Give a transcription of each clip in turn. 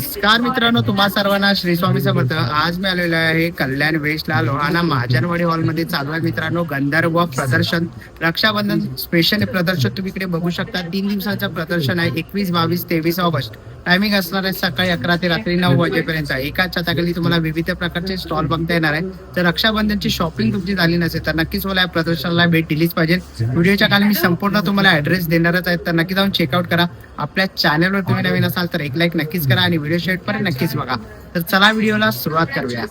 नमस्कार मित्रांनो, तुम्हा सर्वांना श्री स्वामी समर्थ. आज मी आलेलो आहे कल्याण वेस्टला लोहाना महाजनवाडी हॉलमध्ये चालू आहे मित्रांनो गंधर्व प्रदर्शन. रक्षाबंधन स्पेशल प्रदर्शन तुम्ही इकडे बघू शकता. 3 दिवसाचं प्रदर्शन आहे. 21, 22, 23 ऑगस्ट. टायमिंग असणार आहे सकाळी 11 ते रात्री 9 वाजेपर्यंत. एकाच छताखाली तुम्हाला विविध प्रकारचे स्टॉल बघता येणार आहे. जर रक्षाबंधनची शॉपिंग तुमची झाली नसेल तर नक्कीच मला या प्रदर्शनाला भेट दिलीच पाहिजे. व्हिडिओच्या खाली मी संपूर्ण तुम्हाला ऍड्रेस देणारच आहे, तर नक्की जाऊन चेकआउट करा. आपल्या चॅनलवर तुम्ही नवीन असाल तर एक लाईक नक्कीच करा आणि व्हिडिओ शेवटपर्यंत नक्कीच बघा. तर चला व्हिडिओला सुरुवात करूया.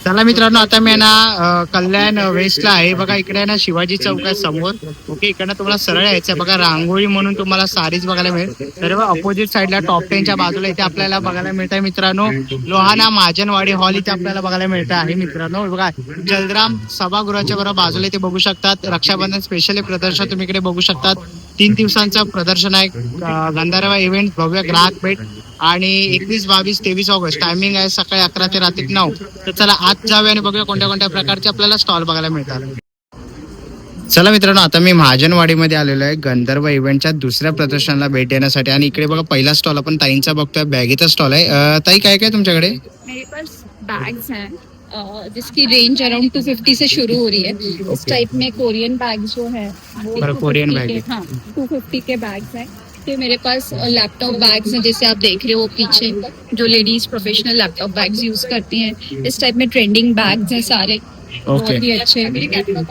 चला मित्रांनो, आता मी ना कल्याण वेस्टला आहे. बघा इकडे ना शिवाजी चौक आहे समोर. ओके, इकडनं तुम्हाला सरळ यायचं. बघा रांगोळी म्हणून तुम्हाला सारीच बघायला मिळेल. तर अपोजिट साईडला टॉप 10च्या बाजूला इथे आपल्याला बघायला मिळत आहे मित्रांनो लोहाना महाजनवाडी हॉल इथे आपल्याला बघायला मिळत आहे मित्रांनो. बघा जलराम सभागृहाच्या बरोबर बाजूला इथे बघू शकतात. रक्षाबंधन स्पेशल प्रदर्शन तुम्ही इकडे बघू शकतात. 3 दिवसांचं प्रदर्शन आहे. गंधर्व इव्हेंट भव्य ग्राहक भेट आणि 21, 22, 23 ऑगस्ट. टायमिंग आहे सकाळी 11 ते रात्री 9. तर चला आज जाऊया आणि बघूया कोणत्या कोणत्या प्रकारचे आपल्याला स्टॉल बघायला मिळतात. चला मित्रांनो, आता मी महाजनवाडीमध्ये आलेलो आहे गंधर्व इव्हेंटच्या दुसऱ्या प्रदर्शनाला भेट देण्यासाठी. आणि इकडे बघा पहिला स्टॉल आपण ताईंचा बघतोय. बॅगेचा स्टॉल आहे. ताई काय काय तुमच्याकडे? मेरे पास बैग्स हैं जिसकी रेंज अराउंड 250 से शुरू हो रही है. इस टाइप में कोरियन बैग जो है वो कोरियन बैग, हाँ 250 के बैग्स हैं. फिर मेरे पास लैपटॉप बैग्स हैं जैसे आप देख रहे हो पीछे, जो ladies professional laptop bags use करती हैं. इस टाइप में ट्रेंडिंग बैग्स हैं सारे, बहुत ही अच्छे.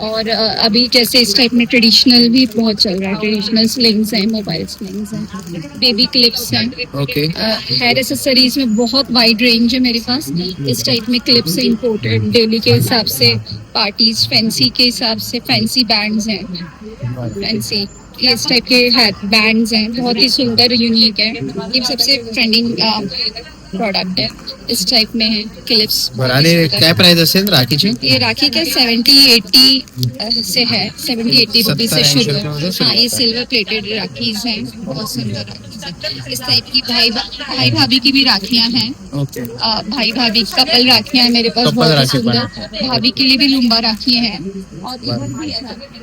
और अभी जैसे इस टाइप में ट्रेडिशनल भी बहुत चल रहा है. ट्रेडिशनल स्लिंग्स हैं, मोबाइल स्लिंग्स हैं, बेबी क्लिप्स हैं. ओके, हेयर एसेसरीज में बहुत वाइड रेंज है मेरे पास. इस टाइप में क्लिप्स हैं इंपोर्टेड डेली के हिसाब से, पार्टीज फैंसी के हिसाब से फैंसी बैंड्स हैं. फैंसी ये इस टाइप के हेयर बैंड्स हैं, बहुत ही सुंदर यूनिक है. ये सबसे ट्रेंडिंग प्रोडक्ट है. इस टाइप में है क्लिप्स. बरं. आणि काय प्राइस असेल राखीची? ये राखी के 70-80 से है. 70-80 रुपीज से शुरू है. हाँ, ये सिल्वर प्लेटेड राखीज हैं, बहुत सुंदर राखीज हैं. इस टाइप की भाई भाभी की भी राखियां हैं. ओके, भाई भाभी कपल राखियां हैं मेरे पास, कपल बहुत ही राखी सुंदर. भाभी के लिए भी लुम्बा राखी हैं.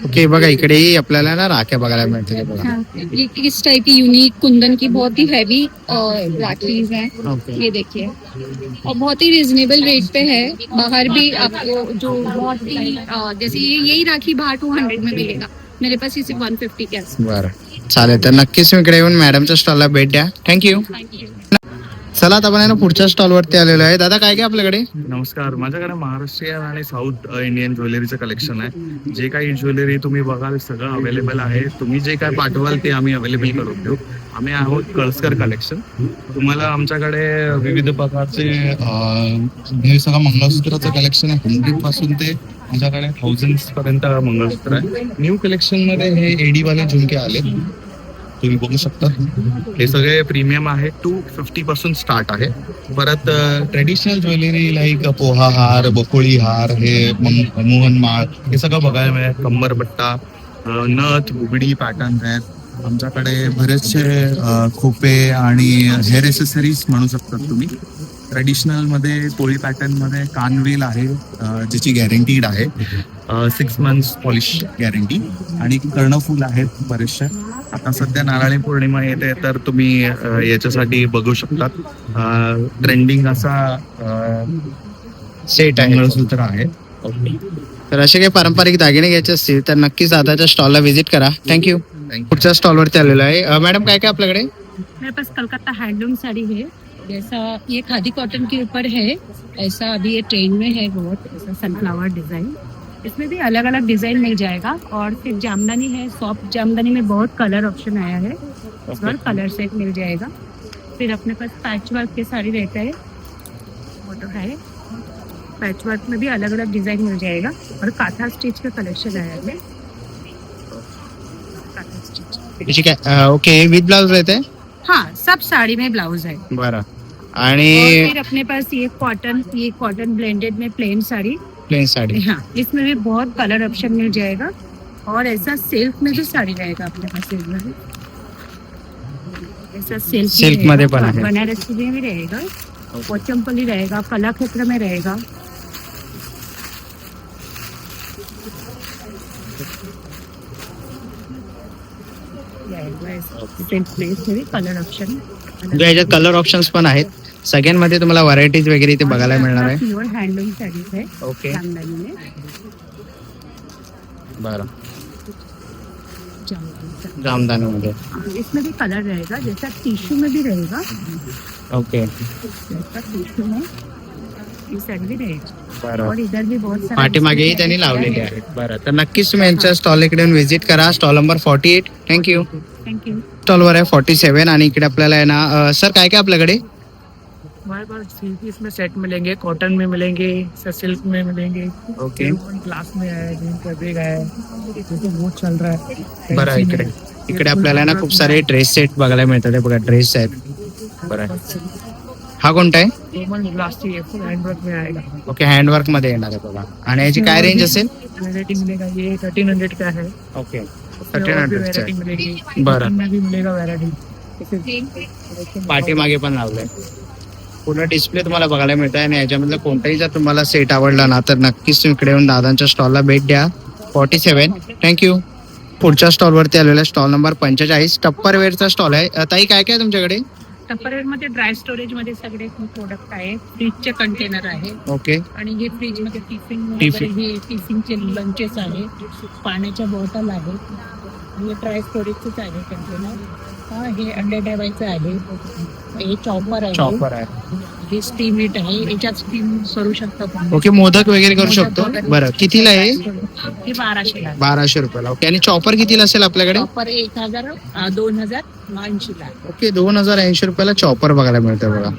ओके. बघा इकडेही आपल्याला ना राख्या बघायला मिळते. बघा हाँ, ये इस टाइप की यूनिक कुंदन की बहुत ही हैवी राखीज हैं. ओके. ये देखिए, और बहुत ही रिजनेबल रेट पे है. बाहर भी आपको जो बहुत ही जैसे यही राखी बाहर 200 में मिलेगा, मेरे पास इसे 150 के आसपास. बरं, चालेल. तर नक्कीच मी इकडे येऊन मॅडमच्या स्टॉलला भेट द्या. थँक्यू. चला आता आपण पुढच्या स्टॉलवरती आलेलो आहे. दादा काय काय आपल्याकडे? नमस्कार. माझ्याकडे महाराष्ट्रीयन आणि साऊथ इंडियन ज्वेलरीचं कलेक्शन आहे. जे काही ज्वेलरी तुम्ही बघाल सगळं अवेलेबल आहे. तुम्ही जे काय पाठवाल ते आम्ही अवेलेबल करून देऊ. आम्ही आहोत कळसकर कलेक्शन. तुम्हाला आमच्याकडे विविध प्रकारचे हे सगळं मंगळसूत्राचं कलेक्शन आहे. 100 पासून ते आमच्याकडे 1000 पर्यंत मंगळसूत्र आहे. न्यू कलेक्शन मध्ये हे एडीवाले झुमके आले, तुम्ही बघू शकता. हे सगळे प्रीमियम आहे. 250 पासून स्टार्ट आहे. परत ट्रेडिशनल ज्वेलरी लाईक पोहा हार, बकोळी हार, हे मोहनमाळ, हे सगळं बघायला मिळेल. कंबरपट्टा, नथ, बुगडी पॅटर्न आहेत. आमच्याकडे बरेचसे खोपे आणि हेअर एसेसरीज म्हणू शकतात तुम्ही. ट्रेडिशनल मध्ये पोळी पॅटर्न मध्ये कानवेल आहे, ज्याची गॅरंटीड आहे. 6 मंथ्स पॉलिश गॅरंटी. आणि कर्णफूल आहेत बरेचसे. आता सध्या नारळी पौर्णिमा येते तर तुम्ही याच्यासाठी बघू शकता. ट्रेंडिंग असा सेट आहे, मंगळसूत्र आहे. तर असे काही पारंपरिक दागिने घ्यायचे असतील तर नक्कीच दादाच्या स्टॉलला व्हिजिट करा. थँक्यू. पुढच्या स्टॉलवरती आलेलो आहे. मॅडम काय काय आपल्याकडे? मेरे पास कलकत्ता हैंडलूम साड़ी है. जैसा ये खादी कॉटन के ऊपर है, ऐसा अभी ये ट्रेंड में है बहुत, ऐसा सनफ्लावर डिजाइन. इसमें भी अलग अलग डिजाइन मिल जाएगा. और फिर जामदानी है, सॉफ्ट जामदानी में बहुत कलर ऑप्शन आया है. इस बार कलर सेट मिल जाएगा. फिर अपने पास पैच वर्क के साड़ी रहता है, वो तो है. पैच वर्क में भी अलग अलग डिजाइन मिल जाएगा. और काथा स्टिच का कलेक्शन आया है. काथा स्टिच, ओके. विथ ब्लाउज रहते? हाँ, सब साड़ी में ब्लाउज है. बरं. और आणि फिर अपने पास ये कॉटन ब्लेंडेड में प्लेन साड़ी. प्लेन साडी. हाँ, इसमें भी बहुत कलर ऑप्शन मिल जाएगा. और ऐसा सिल्क में भी साड़ी रहेगा अपने पास. ऐसा सिल्क मध्ये पण आहे. बनारसी में भी रहेगा, पोचमपल्ली रहेगा, कलाक्षेत्र में रहेगा. कलर ऑप्शन याच्यात कलर ऑप्शन्स पण आहेत. सगळ्यांमध्ये तुम्हाला व्हरायटीज वगैरे इथे बघायला मिळणार आहे. प्योर हैंडलूम साड़ीज है ओके जामदानी में. बरं. जामदानी. जामदानीमध्ये. इसमें भी कलर रहेगा, जैसा टिश्यू में भी रहेगा, ओके जैसा टिश्यू में इस साइड भी रहेगा. बरं. और इधर भी बहुत सारा पाठीमागेही त्यांनी लावलेले आहेत. बरं, तर नक्कीच तुम्ही यांच्या स्टॉल इकडे व्हिजिट करा. Stall number 48. Thank you. Thank you. स्टॉलवर आहे 47 आणि इकडे आपल्याला आहे ना सर काय काय आपल्याकडे. हमारे पास थ्री पीस में सेट मिलेंगे, कॉटन में मिलेंगे, सिल्क में मिलेंगे, ओके ग्लास में है, ग्रीन फैब्रिक है, तो बहुत चल रहा है. बरं. इकडे इकडे आपल्याला ना खूप सारे ड्रेस सेट बघायला मिळतात. हे बघा ड्रेस आहेत. बरं, हा कोणता आहे. रोमन ग्लास चाहिए, फुल हैंडवर्क में आएगा. ओके हँडवर्क मध्ये येणार आहे बघा. आणि याची काय रेंज असेल. वैरायटी मिलेगा, ये 1300 का है. ओके उसमें और भी 1300 चा वैरायटी मिलेगी. बरं. कॉटन में भी मिलेगा वैरायटी. पाठीमागे पण लावलंय. पूर्ण डिस्प्ले तुम्हाला बघायला मिळत आहे आणि याच्यामधलं कोणताही जर तुम्हाला सेट आवडला ना तर नक्कीच तुम्ही इकडे येऊन दादांच्या स्टॉलला भेट द्या. 47. थँक्यू. पुढच्या स्टॉलवरती आलेला स्टॉल नंबर 45 टप्परवेअरचा स्टॉल आहे. ताई काय काय तुमच्याकडे. टप्परवेअर मध्ये ड्राय स्टोरेज मध्ये सगळे प्रोडक्ट आहे. फ्रीजचे कंटेनर आहे ओके आणि हे फ्रीज मध्ये टिफिन टिफिन. वगैरे हे टिफिनचे लंचेस आहे, पाण्याच्या बॉटल आहे, हे ड्राय स्टोरेजचेच आहे कंटेनर. हा हे अंडे ठेवायचं आहे, हे चॉपर आहे, चॉपर आहे. हे स्टीम हीट आहे, याच्यात स्टीम करू शकतो आपण. ओके मोदक वगैरे करू शकतो. बरं कितीला आहे. हे 1200 ला. 1200 रुपयाला. ओके आणि चॉपर कितीला असेल आपल्याकडे. चॉपर 2080 ला. ओके 2080 रुपयाला चॉपर बघायला मिळतं बघा.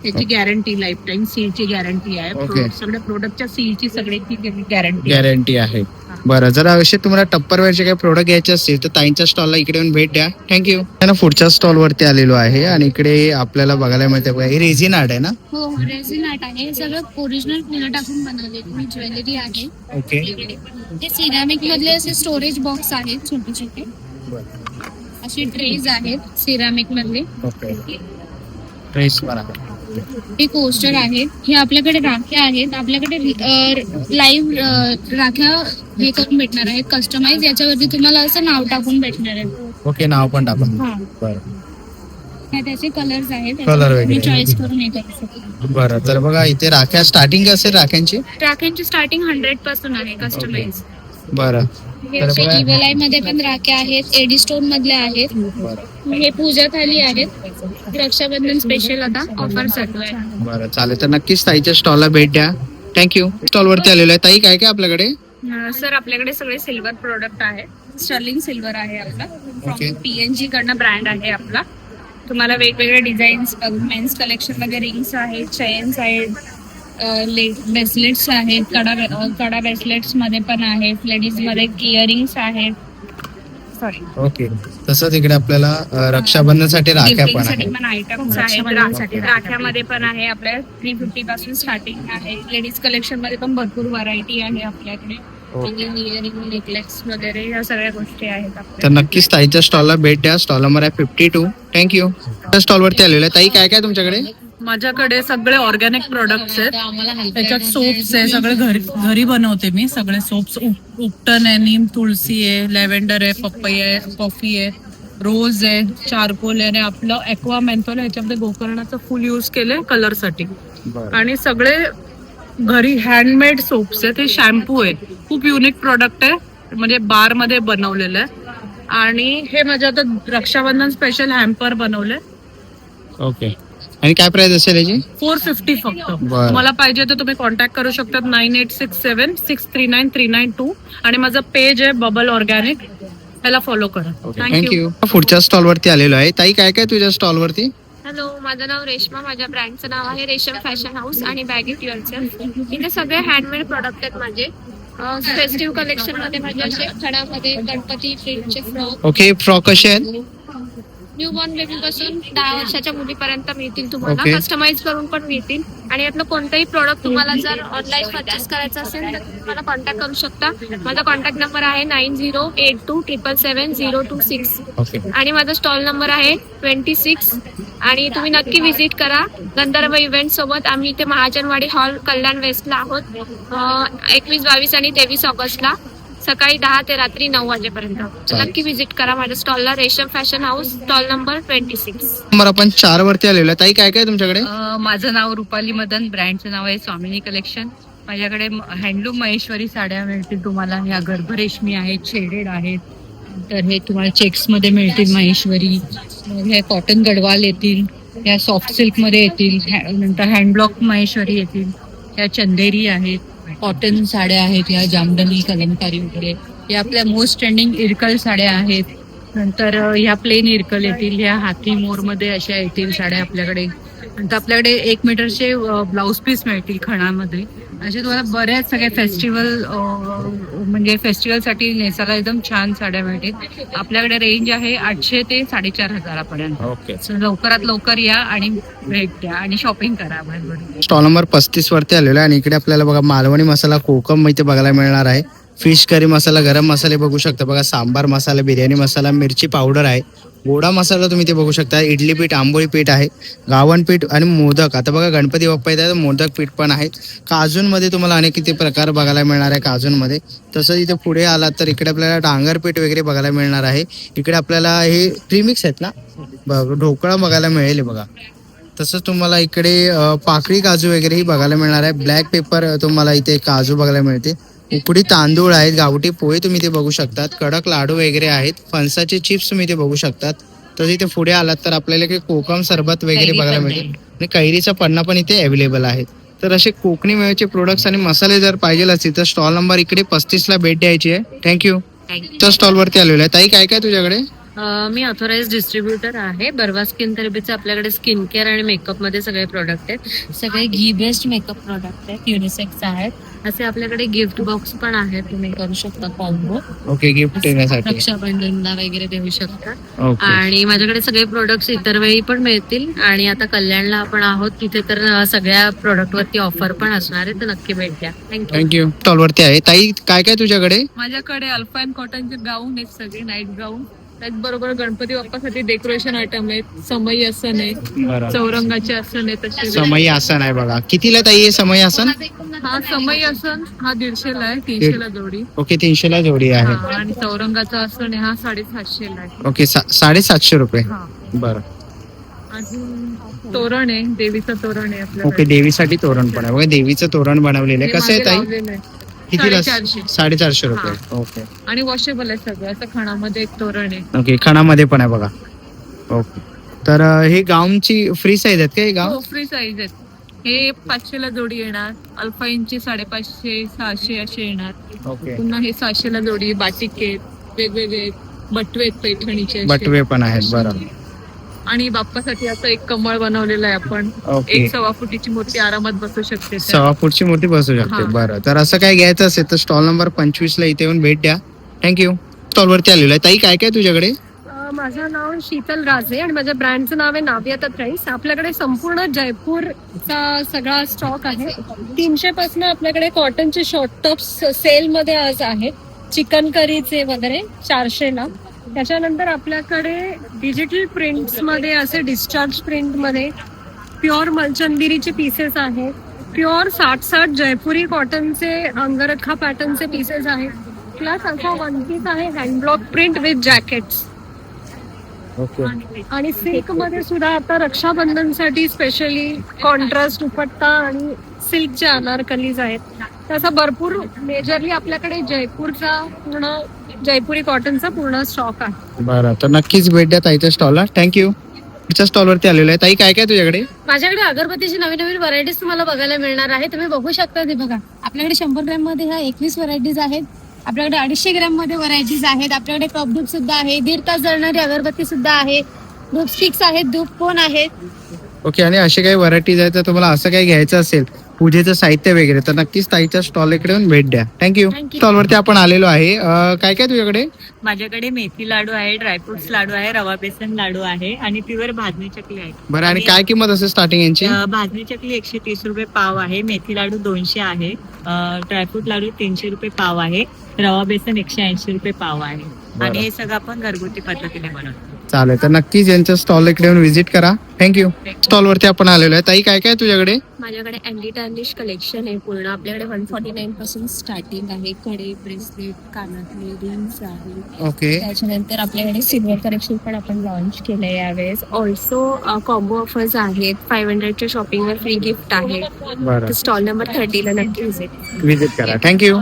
त्याची गॅरंटी लाईफ टाइम सीलची गॅरंटी आहे. ओके. सगळ्या प्रोडक्टच्या सीलची सगळ्याची गॅरंटी. गॅरंटी आहे. बरं जर अवश्य तुम्हाला टप्परवेअरचे काही प्रोडक्ट घ्यायचे असतील तर ताईंच्या स्टॉलला इकडे येऊन भेट द्या. थँक्यू. पुढच्या स्टॉल वरती आलेलो आहे आणि इकडे आपल्याला बघायला मिळते बघा हे रेझिन आर्ट आहे ना. हो रेझिन आर्ट आहे. हे सगळं ओरिजिनल फुलं टाकून बनवलेली ज्वेलरी आहे. ओके हे सिरामिक मधले असे स्टोरेज बॉक्स आहेत छोटे छोटे. असे ट्रेज आहेत सिरामिक मधले. ओके ड्रेस बरोबर. हे कोस्टर आहेत. हे आपल्याकडे राख्या आहेत. आपल्याकडे लाईव्ह राख्या हे करून भेटणार आहेत कस्टमाइज. याच्यावरती तुम्हाला असं नाव टाकून भेटणार आहे. ओके नाव पण टाकून. हा बरं ह्या त्याचे कलर्स आहेत. Color वगैरे. तुम्ही चॉईस करून हे करू शकता. बरं तर बघा इथे राख्या स्टार्टिंग असेल राख्यांची. राख्यांची स्टार्टिंग 100 पासून आहे कस्टमाइज. बरं हे तर बघा. इव्हल मध्ये पण राख्या आहेत. एडी स्टोन मधल्या आहेत. हे पूजा थाली आहेत. रक्षाबंधन स्पेशल आता ऑफर चालू आहे. बरं चालेल तर नक्कीच ताईच्या स्टॉलला भेट द्या. थँक्यू. स्टॉल वरती आलेलो आहे. ताई काय काय आपल्याकडे. सर आपल्याकडे सगळे सिल्वर प्रोडक्ट आहे. स्टर्लिंग सिल्वर आहे आपला. Okay. PNG कडनं ब्रँड आहे आपला. तुम्हाला वेगवेगळे डिझाईन्स मेन्स कलेक्शन मध्ये रिंग्स आहेत, चेन्स आहेत, ब्रेसलेट्स आहेत, कडा ब्रेसलेट्स मध्ये पण आहेत, लेडीज मध्ये इयरिंग्स आहेत. सॉरी ओके तसंच इकडे आपल्याला रक्षाबंधनसाठी राख्या पण साठी आहे. पण आयटम्स आहेत. राख्यामध्ये पण आहे आपल्या 350 पासून स्टार्टिंग आहे. लेडीज कलेक्शन मध्ये पण भरपूर व्हरायटी आहे आपल्याकडे. इयरिंग नेकलेस वगैरे या सगळ्या गोष्टी आहेत तर आपल्या. नक्कीच ताईच्या स्टॉलला भेट द्या. स्टॉल नंबर आहे 52. थँक्यू. स्टॉल वरती आलेलो आहे. ताई काय काय तुमच्याकडे. माझ्याकडे सगळे ऑर्गॅनिक प्रोडक्ट्स आहेत. आम्हाला त्याच्यात सोप्स आहे, सगळे घरी बनवते मी. सगळे सोप्स उपटन आहे, नीम तुळसी आहे, लॅव्हेंडर आहे, पपई आहे, कॉफी आहे, रोज आहे, चारकोल आहे आणि आपलं ॲक्वा मेंथॉल आहे. ह्याच्यामध्ये गोकर्णाचं फुल यूज केलंय कलर साठी. आणि सगळे घरी हँडमेड सोप्स आहेत. हे शॅम्पू आहे, खूप युनिक प्रोडक्ट आहे, म्हणजे बार मध्ये बनवलेलं आहे. आणि हे माझ्या आता रक्षाबंधन स्पेशल हॅम्पर बनवलंय. ओके आणि काय प्राइस असेल याची. 450 फक्त. बरं. तुम्हाला पाहिजे तर तुम्ही कॉन्टॅक्ट करू शकतात 9867639392 आणि माझं पेज आहे बबल ऑर्गॅनिक, त्याला फॉलो करा. थँक्यू. पुढच्या स्टॉल वरती आलेलो आहे. ताई काय काय तुझ्या स्टॉल वरती. हॅलो, माझं नाव रेश्मा. माझ्या ब्रँडचं नाव आहे रेशम फॅशन हाऊस आणि बॅग इट युअरसेल्फ. इथे सगळे हँडमेड प्रोडक्ट आहेत माझे. फेस्टिव्ह कलेक्शन मध्ये माझे असे खणामध्ये गणपती फ्रीजचे फ्रॉक, ओके फ्रॉक कसे आहेत. न्यू बॉर्न बेबी पासून 10 वर्षाच्या मुलीपर्यंत मिळतील तुम्हाला. Okay. कस्टमाइज करून पण मिळतील. आणि यातलं कोणतंही प्रोडक्ट तुम्हाला जर ऑनलाईन परचेस करायचं असेल तर तुम्हाला कॉन्टॅक्ट करू शकता. माझा कॉन्टॅक्ट नंबर आहे 9082777026 ओके आणि माझा स्टॉल नंबर आहे 26. आणि तुम्ही नक्की व्हिजिट करा. गंधर्व इव्हेंट सोबत आम्ही इथे महाजनवाडी हॉल कल्याण वेस्टला आहोत. 21, 22 आणि 23 ऑगस्टला सकाळी 10 ते रात्री 9 वाजेपर्यंत. नक्की व्हिजिट करा माझ्या स्टॉलला. रेशम fashion house, stall number 26. Number आपण 4 वरती आलेलो आहे. ताई काय काय तुमच्याकडे? माझं नाव रुपाली मदन, ब्रँडचं नाव आहे स्वामिनी कलेक्शन. माझ्याकडे हँडलूम महेश्वरी साड्या मिळतील तुम्हाला. ह्या गर्भरेशमी आहेत, शेडेड आहेत, तर हे तुम्हाला चेक्स मध्ये मिळतील महेश्वरी. हे कॉटन गडवाल येतील, ह्या सॉफ्ट सिल्क मध्ये येतील, नंतर हँडब्लॉक महेश्वरी येतील, ह्या चंदेरी आहेत, कॉटन साड्या आहेत, या जामदनी कलमकारी वगैरे. या आपल्या मोस्ट ट्रेंडिंग इरकल साड्या आहेत. नंतर ह्या प्लेन इरकल येतील, ह्या हाती मोर मध्ये अशा येतील साड्या आपल्याकडे. नंतर आपल्याकडे 1 मीटरचे ब्लाउज पीस मिळतील खणामध्ये. असे तुम्हाला बऱ्याच सगळ्या फेस्टिवल म्हणजे फेस्टिवलसाठी नेसायला एकदम छान साड्या मिळतील. आपल्याकडे रेंज आहे 800 ते 4,500 पर्यंत. ओके. लवकरात लवकर या आणि भेट द्या आणि शॉपिंग करा. स्टॉल नंबर 35 वरती आलेलो आहे आणि इकडे आपल्याला बघा मालवणी मसाला कोकम इथे बघायला मिळणार आहे. फिश करी मसाला, गरम मसाले बघू शकता बघा, सांबार मसाला, बिर्याणी मसाला, मिरची पावडर आहे, गोडा मसाला तुम्ही ते बघू शकता, इडली पीठ, आंबोळी पीठ आहे, गावण पीठ आणि मोदक. आता बघा गणपती बाप्पा येतात, मोदक पीठ पण आहेत. काजूंमध्ये तुम्हाला अनेक इथे प्रकार बघायला मिळणार आहे काजूंमध्ये. तसंच इथे पुढे आलात तर इकडे आपल्याला डांगर पीठ वगैरे बघायला मिळणार आहे. इकडे आपल्याला हे प्रीमिक्स आहेत ना, ढोकळा बघायला मिळेल बघा. तसंच तुम्हाला इकडे पाकळी काजू वगैरेही बघायला मिळणार आहे. ब्लॅक पेपर तुम्हाला इथे काजू बघायला मिळते. उकडी तांदूळ आहेत, गावठी पोहे तुम्ही ते बघू शकतात, कडक लाडू वगैरे आहेत, फणसाचे चिप्स तुम्ही ते बघू शकतात. तर इथे पुढे आलात तर आपल्याला इकडे कोकम सरबत वगैरे बघायला मिळते आणि कैरीचा पन्ना पण इथे अवेलेबल आहे. तर असे कोकणी मेवेचे प्रोडक्ट्स आणि मसाले जर पाहिजे असतील तर स्टॉल नंबर इकडे 35 ला भेट द्यायची आहे. थँक्यू. तर स्टॉल वरती आलेलो आहे. ताई काय काय तुझ्याकडे? मी ऑथोराइज डिस्ट्रीब्युटर आहे. बर्वा स्किन थेरपीचे आपल्याकडे स्किन केअर आणि मेकअप मध्ये सगळे प्रोडक्ट आहेत. सगळे घी बेस्ड मेकअप प्रोडक्ट आहेत, युनिसेक्स आहेत. असे आपल्याकडे गिफ्ट बॉक्स पण आहेत, तुम्ही करू शकता कॉम्बो. ओके, गिफ्ट देण्यासाठी. रक्षाबंधनला वगैरे देऊ शकता. ओके. आणि माझ्याकडे सगळे प्रोडक्ट्स इतर वेळी पण मिळतील. आणि आता कल्याणला आपण आहोत तिथे तर सगळ्या प्रोडक्ट वरती ऑफर पण असणार आहे, तर नक्की भेट द्या. थँक्यू. स्टॉल वरती आहे. ताई काय काय तुझ्याकडे? माझ्याकडे अल्पाईन कॉटनचे गाऊन आहेत, सगळे नाईट गाऊन. त्याचबरोबर गणपती बाप्पासाठी डेकोरेशन आयटम आहेत. समई आसन आहे, चौरंगाचे आसन आहे. तसे समई आसन आहे बघा. कितीला ताई हे समई आसन? हा समई आसन हा 150 ला आहे, 300 ला जोडी. ओके, 300 ला जोडी आहे. हा, आणि चौरंगाचा आसन आहे हा 750 ला आहे. ओके, 750 रुपये. हा. बरं. अजून तोरण आहे, देवीचं तोरण आहे आपल्याकडे. ओके, देवीसाठी तोरण पण आहे बघा. देवीचं तोरण बनवलेलं आहे. कसं आहे ताई? लावलेलं आहे. कितीला? 450. 450 रुपये. ओके. आणि वॉशेबल आहे सगळं. असं खणामध्ये एक तोरण आहे. ओके, खणामध्ये पण आहे बघा. ओके. तर हे गाऊनची फ्री साईज आहेत का हे गाऊन? फ्री साईज आहेत. हे 500 ला जोडी येणार. अल्फाईनची 550, 600 असे येणार. ओके. पुन्हा हे 600 ला जोडी. बाटिक आहेत, वेगवेगळे बटवे आहेत पैठणीचे असे. बटवे पण आहेत. बरं. आणि बाप्पासाठी असं एक कमळ बनवलेलं आहे आपण. ओके. 1.25 फुटीची मूर्ती आरामात बसू शकते त्यात. 6 फूटची मूर्ती बसू शकते. हा. बरं. तर असं काय घ्यायचं असेल तर स्टॉल नंबर 25 ला इथे येऊन भेट द्या. थँक्यू. स्टॉल वरती आलेलो आहे. ताई काय काय तुझ्याकडे? माझं नाव शीतल राजे आणि माझ्या ब्रँडचं नाव आहे नाविया तत्राईस. आपल्याकडे संपूर्ण जयपूरचा सगळा स्टॉक आहे. 300 पासून आपल्याकडे कॉटनचे शॉर्ट टॉप्स सेल मध्ये आज आहेत. चिकन करीचे वगैरे 400 ला. त्याच्यानंतर आपल्याकडे डिजिटल प्रिंट्स मध्ये असे डिस्चार्ज प्रिंट मध्ये प्युअर मलचंदिरीचे पीसेस आहेत. प्युअर 60 जयपुरी कॉटनचे अंगरखा पॅटर्नचे पीसेस आहेत. प्लस असा वन पीस आहे hand block print with jackets. Okay. आणि सिल्क मध्ये सुद्धा आता रक्षाबंधनसाठी स्पेशली कॉन्ट्रास्ट दुपट्टा आणि सिल्कचे अनारकलीज आहेत. तसा भरपूर मेजरली आपल्याकडे जयपूरचा पूर्ण जयपुरी कॉटनचा पूर्ण स्टॉक आहे. बरं. तर नक्कीच भेट द्या ताईच्या स्टॉलला. थँक्यू. पुढच्या स्टॉल वरती आलेलो आहे. ताई काय काय तुझ्याकडे? माझ्याकडे अगरबत्तीची नवीन नवीन व्हरायटीज तुम्हाला बघायला मिळणार आहे. तुम्ही बघू शकता ते बघा. आपल्याकडे 100 ग्रॅम मध्ये ह्या 21 व्हरायटीज आहेत. आपल्याकडे 250 ग्रॅम मध्ये व्हरायटीज आहेत. आपल्याकडे कप धूप सुद्धा आहे. 1.5 तास जळणारी अगरबत्ती सुद्धा आहे. धूप स्टिक्स आहेत, धूप कोन आहेत. ओके. आणि असे काही व्हरायटीज आहेत तर तुम्हाला असं काही घ्यायचं असेल पूजेचं साहित्य वगैरे तर नक्कीच ताईच्या स्टॉल इकडे येऊन भेट द्या. थँक्यू. स्टॉल वरती आपण आलेलो आहे. काय काय तुझ्याकडे? माझ्याकडे मेथी लाडू आहे, ड्रायफ्रुट्स लाडू आहे, रवा बेसन लाडू आहे आणि प्युअर भाजणी चकली आहे. बरं. आणि काय किंमत असेल स्टार्टिंग यांची? भाजणी चकली 130 रुपये पाव आहे, मेथी लाडू 200 आहे, ड्रायफ्रूट लाडू 300 रुपये पाव आहे, रवा बेसन 180 रुपये पाव आहे. आणि हे सगळं आपण घरगुती पद्धतीने बनवतो. चालेल, तर नक्कीच यांच्या स्टॉल इकडे येऊन व्हिजिट करा. थँक्यू. स्टॉल वरती आपण आलेलो आहे. ताई काय काय तुझ्याकडे? माझ्याकडे अँटी टार्निश कलेक्शन आहे पूर्ण. आपल्याकडे 149 पासून स्टार्टिंग आहे. कडे, ब्रेसलेट, कानातले, रिंग्स आहे. ओके. त्याच्यानंतर आपल्याकडे सिल्वर कलेक्शन पण आपण लॉन्च केलंय यावेळेस. ऑल्सो कॉम्बो ऑफर्स आहेत. 500च्या शॉपिंगवर फ्री गिफ्ट आहे. बरं, स्टॉल नंबर 30 ला नक्की व्हिजिट करा. थँक्यू.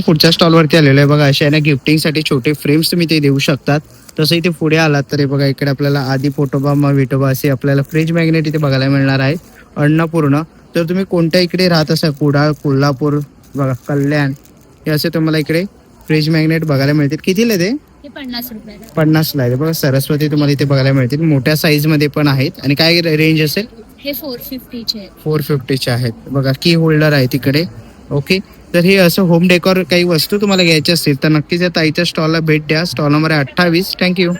पुढच्या स्टॉल वरती आलेलो आहे बघा. अशा आहे ना गिफ्टिंग साठी छोटे फ्रेम्स तुम्ही ते देऊ शकतात. तसं इथे पुढे आलात तर हे बघा, इकडे आपल्याला आधी फोटोबा मग विटोबा असे आपल्याला फ्रीज मॅग्नेट इथे बघायला मिळणार आहे. अन्नपूर्ण, तर तुम्ही कोणत्या इकडे राहत असाल, कुडाळ, कोल्हापूर, बघा कल्याण, हे असे तुम्हाला इकडे फ्रीज मॅग्नेट बघायला मिळतील. कितीला ते? 50 रुपयाला. 50ला आहे बघा. सरस्वती तुम्हाला इथे बघायला मिळतील. मोठ्या साईज मध्ये पण आहेत. आणि काय रेंज असेल? हे 450चे आहेत. 450चे आहेत बघा. की होल्डर आहे तिकडे. ओके, तर हे असं होम डेकोर काही वस्तू तुम्हाला घ्यायची असतील तर नक्कीच या ताईच्या स्टॉलला भेट द्या. स्टॉल नंबर आहे 28. थँक्यू.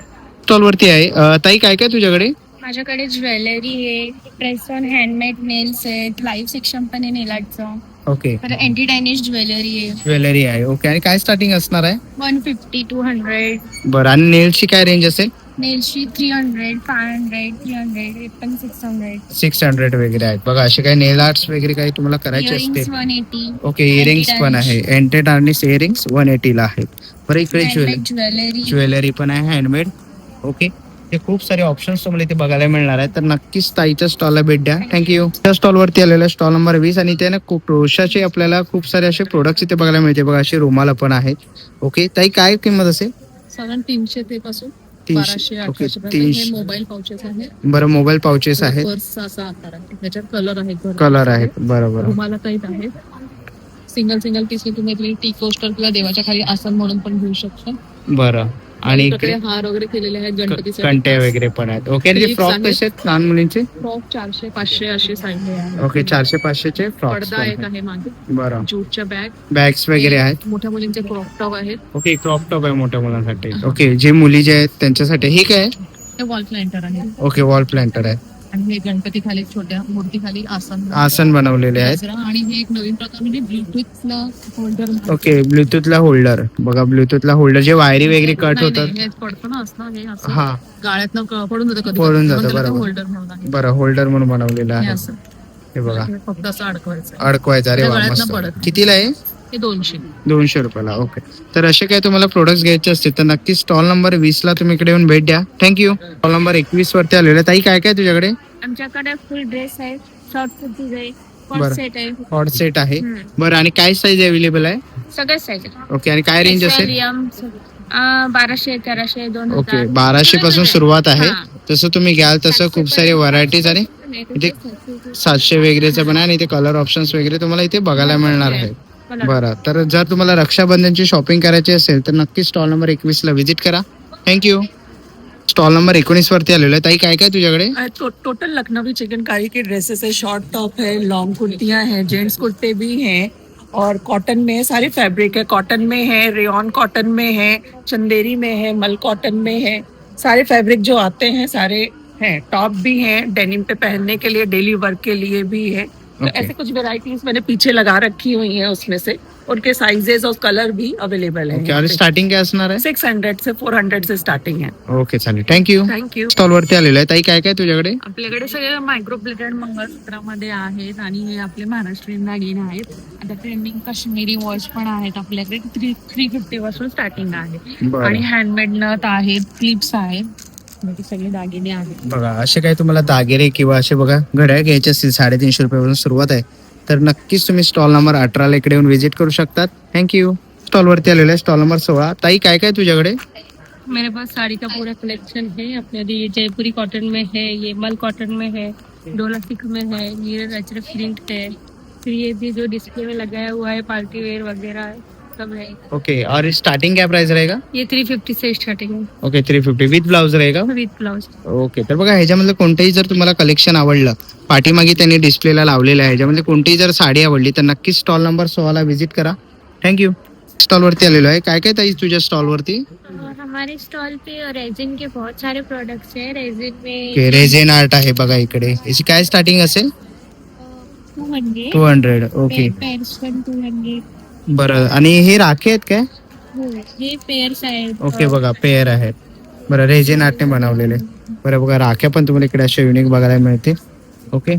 स्टॉल वरती आहे ताई, काय काय तुझ्याकडे? माझ्याकडे ज्वेलरी आहे, प्रेस ऑन हँडमेड नेल्स आहेत, लाईव्ह सेक्शन पण आहे नेलाटचं. ओके, तर अँटी डायनिश ज्वेलरी आहे, ज्वेलरी आहे. ओके, आणि काय स्टार्टिंग असणार आहे? 150 200. बरं, आणि नेल्सची काय रेंज असेल? नेल्सची 300 500 300, हे पण 600. 600 वगैरे आहेत बघा. असे काही नेल आर्ट्स वगैरे काही तुम्हाला करायचे इयरिंग्स असतील? 180. ओके, इयरिंग्स पण आहे. एंटी टार्निश इयरिंग्स 180 ला आहेत. बरं, इकडे ज्वेलरी ज्वेलरी पण आहे हँडमेड. ओके, हे खूप सारे ऑप्शन्स तुम्हाला इथे बघायला मिळणार आहेत. तर नक्कीच ताईच्या स्टॉलला भेट द्या. थँक्यू. त्या स्टॉल वरती आलेला स्टॉल नंबर 20 आणि इथे ना खूप क्रोशाचे आपल्याला खूप सारे असे प्रोडक्ट्स इथे बघायला मिळते बघा. असे रुमाला पण आहेत. ओके ताई, काय किंमत असेल? साधारण 300 ते पासून 300. 1200 ओके, 1800 पर्यंत. 300. हे मोबाईल पाउचेस आहेत. बरं, मोबाईल पाउचेस आहेत. पर्सचा असा आकार आहे. त्याच्यात कलर आहेत. कलर आहेत. बरोबर. रुमाला टाईप आहेत. सिंगल पीस तुम्ही टी कोस्टर किंवा देवाच्या खाली आसन म्हणून पण घेऊ शकता. बरं, आणि इकडे इकडे हार वगैरे केलेले आहेत गणपतीसाठी. कंटे वगैरे पण आहेत. ओके, आणि Clips फ्रॉक आहेत. कसे आहेत लहान मुलींचे? फ्रॉक 400 500 असे साईडले आहेत. ओके, 400-500 चे फ्रॉक्स पडदा एक आहे मागे. बरं, ज्यूटच्या बॅग, बॅग्स वगैरे आहेत. मोठ्या मुलींचे क्रॉप टॉप आहेत. ओके, क्रॉप टॉप आहे मोठ्या मुलांसाठी. ओके, जे मुली जे आहेत त्यांच्यासाठी. हे काय? हे वॉल प्लांटर आहे. ओके, वॉल प्लांटर आहे. आणि हे गणपती खाली छोट्या मूर्ती खाली आसन बनवलेले आहेत. गजरा. आणि हे एक नवीन प्रकार म्हणजे ब्लूटूथला होल्डर. ओके, ब्लूटूथला होल्डर बघा. ब्लूटूथला होल्डर जे वायरी वगैरे कट होतात. हे पडतं ना असं, हे असं हा, गाळ्यातनं पडून जातं कधी पडून जातं, बरोबर. होल्डर म्हणून आहे. बरं, होल्डर म्हणून बनवलेलं हे आहे. असं हे बघा, हे फक्त असं अडकवायचं. अडकवायचं. अरे त्या वा, गळ्यातनं मस्त. पडत. कितीला आहे? हे 200. 200 रुपयाला. ओके, तर असे काही तुम्हाला प्रोडक्ट्स घ्यायचे असतील तर नक्की स्टॉल नंबर 20 ला तुम्ही इकडे येऊन भेट द्या. थँक्यू. स्टॉल नंबर 21 वरती आलेले. ताई, काय काय तुझ्याकडे? आमच्याकडे फुल ड्रेस आहे, शॉर्ट कुर्तीज आहे, बरं. कॉट सेट आहे. हॉट सेट आहे. बरं, आणि काय साईज अवेलेबल आहे? सगळे साईज ओके, आणि काय रेंज असेल? 1200 1300 2000. ओके, 1200 पासून सुरुवात आहे. तसं तुम्ही घ्याल तसं खूप सारे व्हरायटीज आणि इथे 700 वगैरेचं पण आहे. आणि इथे कलर ऑप्शन्स वगैरे तुम्हाला इथे बघायला मिळणार आहे. बरं, तर जर तुम्हाला रक्षाबंधनची शॉपिंग करायची असेल तर नक्की स्टॉल नंबर 21 ला व्हिजिट करा. थँक्यू. स्टॉल नंबर 19 वरती आलेलो आहे. ताई, काय काय तुझ्याकडे? टोटल लखनवी चिकनकारी के ड्रेसेस है, शॉर्ट टॉप है, लॉन्ग कुर्तियां हैं, जेंट्स कुर्ते भी हैं और कॉटन में सारे फैब्रिक है. कॉटन में है, रेयॉन कॉटन में है, चंदेरी में है, मल कॉटन में है. सारे फैब्रिक जो आते हैं सारे हैं. टॉप भी हैं, डेनिम पे पहनने के लिए, डेली वर्क के लिए भी है. तो Okay. ऐसे कुछ वेराइटीज मैंने पीछे लगा रखी हुई हैं. उसमें से उनके साइजेस और कलर भी अवेलेबल ओके, है. आणि स्टार्टिंग काय असणार आहे? 600 से 400 से स्टार्टिंग है. ओके, चालेल. थँक्यू. थँक्यू. स्टॉल वरती आलेलो आहे. ताई, काय काय तुझ्याकडे? आपल्याकडे सगळे मायक्रोप्लेटेड मंगळसूत्रामध्ये आहेत आणि हे आपले महाराष्ट्रीयन दागिने आहेत. आता ट्रेंडिंग काश्मीरी वॉच पण आहेत आपल्याकडे. 350 पासून स्टार्टिंग आहे. बरं. आणि हँडमेड नथ आहेत, क्लिप्स आहेत, बाकी सगळे दागिने आहेत. बघा, असे काही तुम्हाला दागिने किंवा असे बघा घड्याळ घ्यायचे असतील 350 रुपयापासून सुरुवात आहे तर नक्कीच तुम्ही स्टॉल नंबर 18 ला इकडे येऊन व्हिजिट करू शकतात. थँक्यू. स्टॉल वरती आलेला आहे स्टॉल नंबर 16. ताई, काय काय तुझ्याकडे? मेरे पास साड़ी का पूरा कलेक्शन है. अपने ये जयपुरी कॉटन में है, ये मल कॉटन में है, डोला सिल्क में है, ये नेचुरल प्रिंट है. फिर ये भी जो डिस्प्ले में लगाया हुआ है पार्टी वेयर वगैरह सब है. ओके, और स्टार्टिंग क्या प्राइस रहेगा? ये 350 से स्टार्टिंग है ओके, 350 विथ ब्लाउज रहेगा. With blouse. ओके, तर बघा ह्याच्यामधलं कोणतंही जर तुम्हाला कलेक्शन आवडलं, पाठीमागे त्यांनी डिस्प्लेला लावलेलं आहे, ह्याच्यामध्ये कोणतीही जर साडी आवडली तर नक्कीच स्टॉल नंबर 16 ला व्हिजिट करा. थँक्यू. स्टॉल वरती आलेलो आहे. काय काय ताई तुझ्या स्टॉल वरती? हमारे स्टॉल पे रेजिन के बहुत सारे प्रोडक्ट्स हैं. रेजिन में ओके, रेझेन आर्ट आहे बघा इकडे. याची काय स्टार्टिंग असेल? 200 200. ओके, पेयर्स पण 200. बरं. आणि हे राखे आहेत काय? हे पेयर्स आहेत. ओके, बघा पेअर आहेत. बरं रेजिन आर्टने बनवलेले. बरं बघा राख्या पण तुम्हाला इकडे अशा युनिक बघायला मिळते. ओके,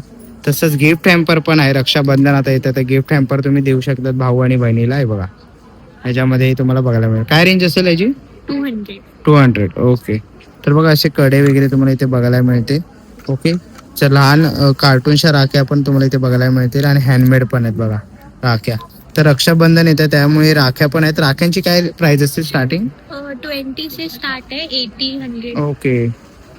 तसंच गिफ्ट हॅम्पर पण आहे. रक्षाबंधन आता येतं तर गिफ्ट हॅम्पर तुम्ही देऊ शकतात भाऊ आणि बहिणीला. आहे बघा ह्याच्यामध्ये तुम्हाला बघायला मिळेल. काय रेंज असेल याची? 200. ओके, तर बघा असे कडे वगैरे तुम्हाला इथे बघायला मिळते. ओके, तर लहान कार्टूनच्या राख्या पण तुम्हाला इथे बघायला मिळतील आणि हँडमेड पण आहेत बघा राख्या. तर रक्षाबंधन येतं त्यामुळे राख्या पण आहेत. राख्यांची काय प्राइस असते स्टार्टिंग? 20 से स्टार्ट है 80, 100. ओके,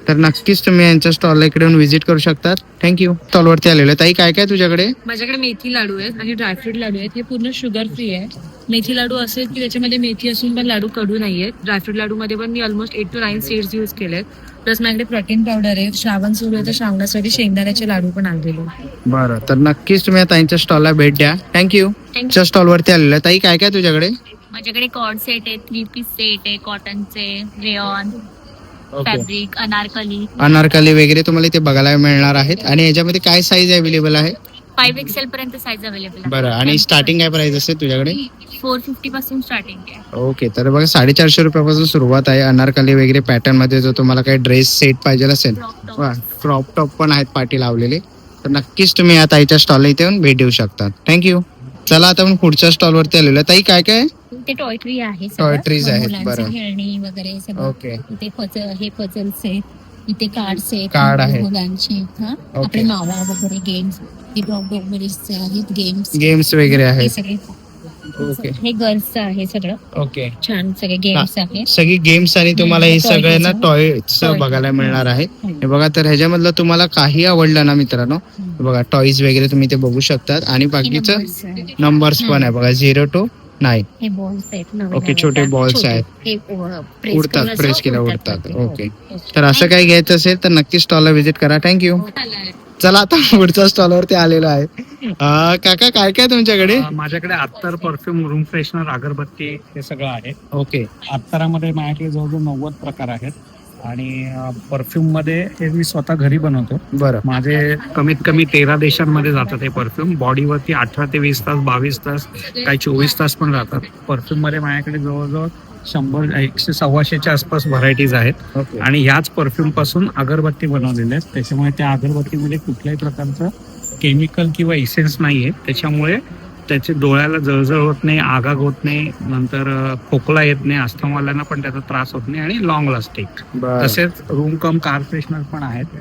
तर नक्कीच तुम्ही यांच्या स्टॉलला इकडे येऊन व्हिजिट करू शकतात. थँक्यू. स्टॉलवरती आलेलो आहे. ताई काय काय तुझ्याकडे? माझ्याकडे मेथी लाडू आहेत आणि ड्रायफ्रूट लाडू आहेत. हे पूर्ण शुगर फ्री आहे. मेथी लाडू असे की त्याच्यामध्ये मेथी असून पण लाडू कडू नाहीयेत. ड्रायफ्रूट लाडू मध्ये पण मी ऑलमोस्ट 8 to 9 सीड्स यूज केलेत. प्लस माझ्याकडे प्रोटीन पावडर आहे. श्रावण सुरू आहे तर श्रावणासाठी शेंगदाण्याचे लाडू पण आणलेले. बरं, तर नक्कीच तुम्ही आता यांच्या स्टॉलला भेट द्या. थँक्यू. च्या स्टॉलवरती आलेलो आहे. ताई काय काय तुझ्याकडे? माझ्याकडे कॉर्ड सेट आहे, 3 पीस सेट आहे, कॉटनचे, रेयॉन, फॅब्रिक, अनारकली वगैरे तुम्हाला इथे बघायला मिळणार आहेत. आणि याच्यामध्ये काय साईज अवेलेबल आहे? 5 XL पर्यंत साईज अवेलेबल आहे. बरं, आणि स्टार्टिंग काय प्राइस असेल तुझ्याकडे? 450 पासून स्टार्टिंग आहे. ओके, तर बघा 450 रुपयापासून सुरुवात आहे. अनारकली वगैरे पॅटर्न मध्ये जो तुम्हाला काही ड्रेस सेट पाहिजे असेल, क्रॉप टॉप पण आहेत पाठी लावलेले. तर नक्कीच तुम्ही या ताईच्या स्टॉलला इथे येऊन भेट देऊ शकता. थँक्यू. चला आता आपण पुढच्या स्टॉलवरती आलेलो आहे. ताई काय काय? ते टॉय ट्री आहे, टॉय ट्रीज आहेत. मुलांची बरं, खेळणी वगैरे सगळं. ओके. इथे हे पझल्स आहेत, इथे कार्ड्स आहेत, कार्ड आहे. मुलांचे आपले मावा वगैरे गेम्स, आहेत गेम्स वगैरे हे आहेत. सगळे. ओके, हे गर्ल्सचं आहे सगळं. ओके. छान सगळे गेम्स आहेत. सगळी गेम्स आणि तुम्हाला हे Toy सगळे ना चं. टॉयच Toy. बघायला मिळणार आहे. हे बघा, तर ह्याच्यामधलं तुम्हाला काही आवडलं ना मित्रांनो, हे बघा टॉईज वगैरे तुम्ही ते बघू शकतात. आणि बाकीचं Numbers आहेत. नंबर्स पण आहे बघा, 0 to 9. हे बॉल्स आहेत नवीन ओके, नवीन. छोटे balls छोटे. आहेत. हे press उडतात, करून प्रेस असं केल्या उडतात उडतात. ते. ओके, हो. तर असं काही घ्यायचं असेल तर नक्की स्टॉलला व्हिजिट करा. थँक्यू. चला आता पुढच्या स्टॉलवरती आलेलो आहे. काका काय काय तुमच्याकडे? माझ्याकडे अत्तर, परफ्यूम, रूम फ्रेशनर, अगरबत्ती हे सगळं आहे. ओके, अत्तरामध्ये माझ्याकडे जवळजवळ 90 प्रकार आहेत. आणि परफ्यूम मध्ये हे मी स्वतः घरी बनवतो. बरं. माझे कमीत कमी 13 देशांमध्ये जातात हे परफ्यूम. बॉडीवरती 18 ते 20 तास, 22 तास, काही 24 तास पण राहतात. परफ्यूम मध्ये माझ्याकडे जवळजवळ 100, 100, 125च्या आसपास व्हरायटीज आहेत. ओके, आणि याच परफ्यूम पासून अगरबत्ती बनवलेल्या आहेत. त्याच्यामुळे त्या अगरबत्तीमध्ये कुठल्याही प्रकारचं केमिकल किंवा इसेन्स नाहीये. त्याच्यामुळे त्याचे डोळ्याला जळजळ होत नाही, आगाग होत नाही, नंतर खोकला येत नाही, अस्थमावाल्यांना पण त्याचा त्रास होत नाही, आणि लॉंग लास्टिंग. बरं. तसेच रूम कम कार फ्रेशनर पण आहेत.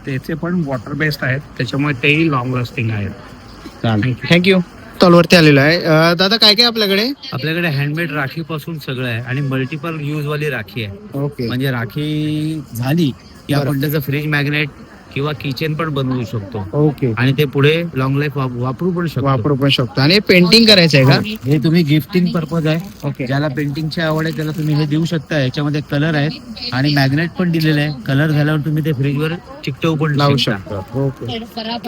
त्याचे पण वॉटर बेस्ड आहेत, त्याच्यामुळे तेही लॉंग लास्टिंग आहेत. थँक्यू. स्टॉलवरती आलेलो आहे. दादा काय काय आपल्याकडे? आपल्याकडे हँडमेड राखी पासून सगळं आहे आणि मल्टिपल यूज वाली राखी आहे. ओके, म्हणजे राखी झाली की बरं. आपण त्याचं फ्रीज मॅग्नेट किंवा किचन पण बनवू शकतो ओके, आणि ते पुढे लॉंग लाईफ वापरू पण शकतो. वापरू पण शकतो. आणि पेंटिंग करायचं आहे का? हे तुम्ही गिफ्टिंग पर्पज आहे. ओके, ज्याला पेंटिंगची आवड आहे त्याला तुम्ही हे देऊ शकता. याच्यामध्ये कलर आहेत आणि मॅग्नेट पण दिलेलं आहे. कलर झाल्यावर तुम्ही ते फ्रीजवर चिकटवू पण लावू शकता. शकतो. ओके,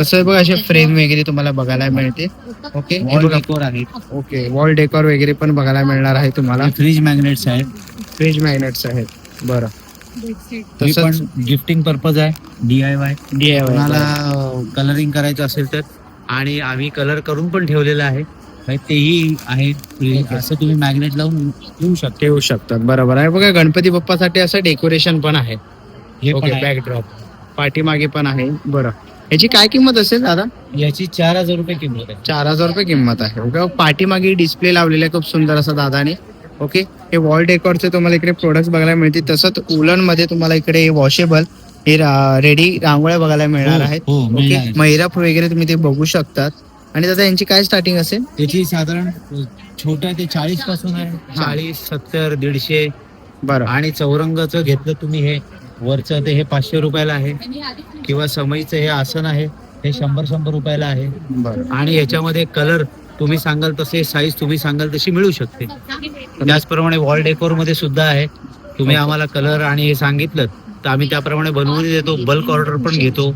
तसं बघा असे फ्रेम वगैरे तुम्हाला बघायला मिळते. ओके, हे वॉल बघा. डेकोर आहेत. ओके, वॉल डेकोर वगैरे पण बघायला मिळणार आहे तुम्हाला. फ्रीज मॅग्नेट्स आहेत. फ्रीज मॅग्नेट्स आहेत. बरं, हे तसंच पण गिफ्टिंग पर्पज आहे. DIY DIY. कोणाला कलरिंग करायचं असेल तर, आणि आम्ही कलर करून पण ठेवलेलं आहे. तेही आहे. असं तुम्ही मॅग्नेट लावून घेऊ शकता. ठेवू शकतात. बरोबर आहे. बघा गणपती बाप्पासाठी असं डेकोरेशन पण आहे. हे पण ओके, आहे. बॅकड्रॉप पाठीमागे पण आहे. बरं, याची काय किंमत असेल दादा? याची 4000 रुपये किंमत आहे. 4000 रुपये किंमत आहे. ओके, पाठीमागे डिस्प्ले लावलेला आहे खूप सुंदर असा दादाने. ओके, हे वॉल डेकोरचे तुम्हाला इकडे प्रोडक्ट्स बघायला मिळतील. तसंच उलन मध्ये तुम्हाला इकडे वॉशेबल हे रेडी रांगोळ्या बघायला मिळणार आहेत. हो, ओके, मिळणार आहे. महिरप वगैरे तुम्ही ते बघू शकतात. आणि दादा यांची काय स्टार्टिंग असेल? याची साधारण छोट्या ते 40 पासून आहे. 40, 70, 150. बरं, आणि चौरंगाचं घेतलं तुम्ही हे वरचं ते हे 500 रुपयाला आहे. किंवा समईचं हे आसन आहे, हे 100 रुपयाला आहे. बरं. आणि याच्यामध्ये कलर तुम्ही सांगाल तसे, साईज तुम्ही सांगाल तशी मिळू शकते. त्याचप्रमाणे वॉल डेकोर मध्ये सुद्धा आहे. तुम्ही आम्हाला कलर आणि हे सांगितलं तर आम्ही त्याप्रमाणे बनवून देतो. बल्क ऑर्डर पण घेतो.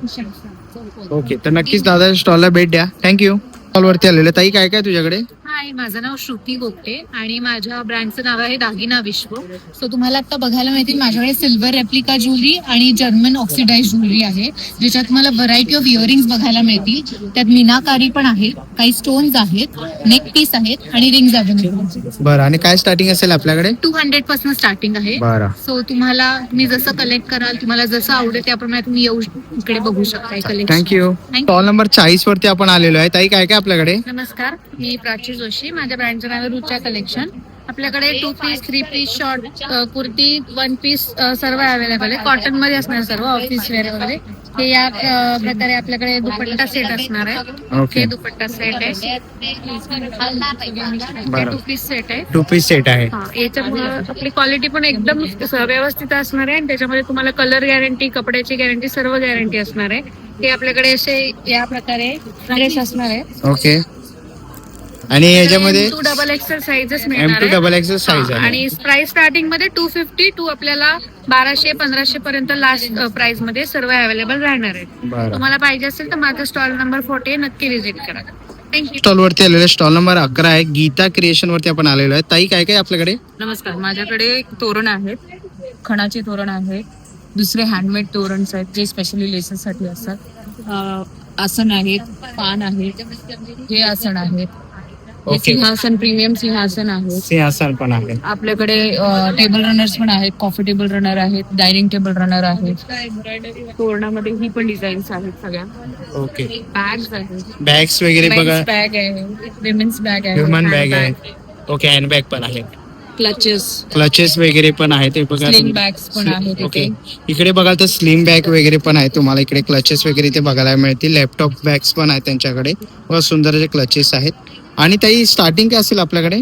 ओके, तर नक्कीच दादा स्टॉलला भेट द्या. थँक्यू. स्टॉलवरती आलेले. ताई काय काय तुझ्याकडे? हा हाय, माझं नाव श्रुती गोपटे आणि माझ्या ब्रँडचं नाव आहे दागिना विश्व. सो तुम्हाला आता बघायला मिळतील माझ्याकडे सिल्वर रेप्लिका ज्वेलरी आणि जर्मन ऑक्सिडाइज ज्वेलरी आहे, ज्याच्यात तुम्हाला व्हरायटी ऑफ इयरिंग्स बघायला मिळतील. त्यात मीनाकारी पण आहे, काही स्टोन्स आहेत, नेक पीस आहेत आणि रिंग्स अवेलेबल. बरं, आणि काय स्टार्टिंग असेल आपल्याकडे? 200 पासून स्टार्टिंग आहे. बरं, सो तुम्हाला मी जसं कलेक्ट कराल, तुम्हाला जसं आवडेल त्याप्रमाणे तुम्ही येऊ इकडे बघू शकता कलेक्शन. थँक्यू. स्टॉल नंबर 40 वरती आपण आलेलो आहे. ताई काय काय आपल्याकडे? नमस्कार, मी प्राची जोशी. माझ्या ब्रँडचं नाव आहे रुचा कलेक्शन. आपल्याकडे 2 piece, 3 piece, short kurti, 1 piece सर्व अवेलेबल आहे. कॉटन मध्ये असणार सर्व, ऑफिस वेअर वगैरे. हे या प्रकारे आपल्याकडे दुपट्टा सेट असणार आहे. ओके. हे दुपट्टा सेट आहे. बरं. 2 पीस सेट आहे. 2 पीस सेट आहे. हा, याच्यामुळे आपली क्वालिटी पण एकदम व्यवस्थित असणार आहे आणि त्याच्यामध्ये तुम्हाला कलर गॅरंटी, कपड्याची गॅरंटी, सर्व गॅरंटी असणार आहे. हे आपल्याकडे असे या प्रकारे ड्रेस असणार आहे. ओके. आणि याच्यामध्ये डबल एक्सेल साईजेस M2 मिळणार आहे. डबल एक्सेल साईज आहे. आणि प्राइस स्टार्टिंग मध्ये 250 टू आपल्याला 1200-1500 पर्यंत लास्ट प्राइस मध्ये सर्व अवेलेबल राहणार आहे. बरं. तुम्हाला पाहिजे असेल तर माझा स्टॉल नंबर 40 नक्की विजिट करा. थँक्यू. स्टॉल वरती आलेलो आहे. स्टॉल नंबर 11 आहे. गीता क्रिएशन वरती आपण आलेलो आहे. ताई काय काय आपल्याकडे? नमस्कार, माझ्याकडे तोरण आहेत, खणाचे तोरण आहेत, दुसरे हँडमेड तोरण आहेत जे स्पेशली लेसेस साठी असतात. आसन आहेत, पान आहेत, हे आसन आहेत, हे ओके. सिंहासन, प्रीमियम सिंहासन आहेत. सिंहासन पण आहे. आपल्याकडे टेबल रनर्स पण आहेत, कॉफी टेबल रनर आहेत, डायनिंग टेबल रनर आहेत. तोरणामध्ये ही पण डिझाईन्स आहेत सगळ्या. ओके. बॅग्स आहेत. बॅग्स वगैरे बघा. बॅग आहे, विमेन्स बॅग आहे, ह्युमन बॅग आहे. ओके. हँड बॅग पण आहे. क्लचेस, क्लचेस वगैरे पण आहेत. ते बघा. स्लिंग बॅग्स पण आहेत. ओके. इकडे बघाल तर स्लिम बॅग वगैरे पण आहे. तुम्हाला इकडे क्लचेस वगैरे ते बघायला मिळतील. लॅपटॉप बॅग्स पण आहेत त्यांच्याकडे. व सुंदर असे क्लचेस आहेत. आणि ताई स्टार्टिंग काय असेल आपल्याकडे?